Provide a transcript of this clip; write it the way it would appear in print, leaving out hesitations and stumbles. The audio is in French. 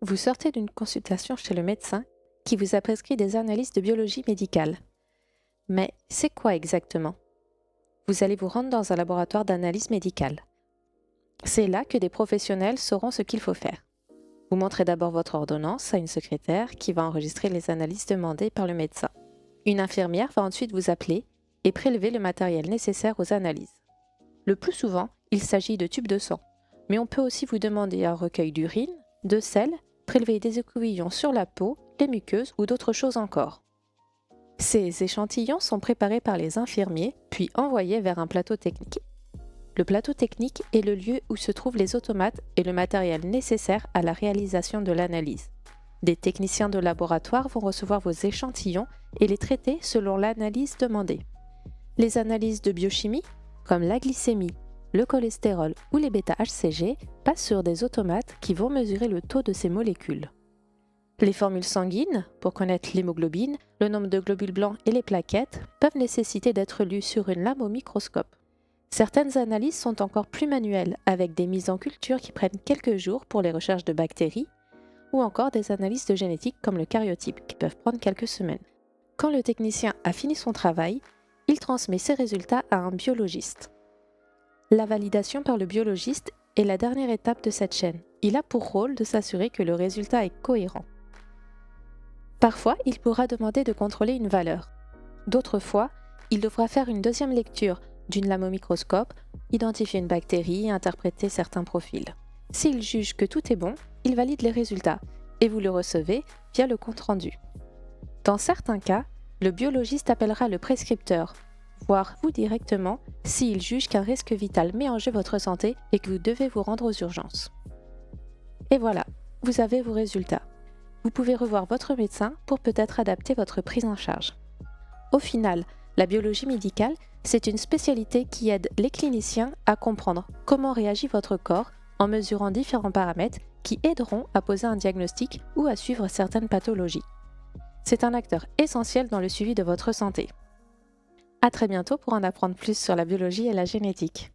Vous sortez d'une consultation chez le médecin qui vous a prescrit des analyses de biologie médicale. Mais c'est quoi exactement? Vous allez vous rendre dans un laboratoire d'analyse médicale. C'est là que des professionnels sauront ce qu'il faut faire. Vous montrez d'abord votre ordonnance à une secrétaire qui va enregistrer les analyses demandées par le médecin. Une infirmière va ensuite vous appeler et prélever le matériel nécessaire aux analyses. Le plus souvent, il s'agit de tubes de sang, mais on peut aussi vous demander un recueil d'urine, de sel, prélever des écouvillons sur la peau, les muqueuses ou d'autres choses encore. Ces échantillons sont préparés par les infirmiers, puis envoyés vers un plateau technique. Le plateau technique est le lieu où se trouvent les automates et le matériel nécessaire à la réalisation de l'analyse. Des techniciens de laboratoire vont recevoir vos échantillons et les traiter selon l'analyse demandée. Les analyses de biochimie, comme la glycémie, le cholestérol ou les bêta-HCG, passent sur des automates qui vont mesurer le taux de ces molécules. Les formules sanguines, pour connaître l'hémoglobine, le nombre de globules blancs et les plaquettes, peuvent nécessiter d'être lues sur une lame au microscope. Certaines analyses sont encore plus manuelles, avec des mises en culture qui prennent quelques jours pour les recherches de bactéries, ou encore des analyses de génétique comme le karyotype, qui peuvent prendre quelques semaines. Quand le technicien a fini son travail, il transmet ses résultats à un biologiste. La validation par le biologiste est la dernière étape de cette chaîne. Il a pour rôle de s'assurer que le résultat est cohérent. Parfois, il pourra demander de contrôler une valeur. D'autres fois, il devra faire une deuxième lecture d'une lame au microscope, identifier une bactérie et interpréter certains profils. S'il juge que tout est bon, il valide les résultats et vous le recevez via le compte-rendu. Dans certains cas, le biologiste appellera le prescripteur, voire vous directement, s'il juge qu'un risque vital met en jeu votre santé et que vous devez vous rendre aux urgences. Et voilà, vous avez vos résultats. Vous pouvez revoir votre médecin pour peut-être adapter votre prise en charge. Au final, la biologie médicale, c'est une spécialité qui aide les cliniciens à comprendre comment réagit votre corps en mesurant différents paramètres qui aideront à poser un diagnostic ou à suivre certaines pathologies. C'est un acteur essentiel dans le suivi de votre santé. À très bientôt pour en apprendre plus sur la biologie et la génétique.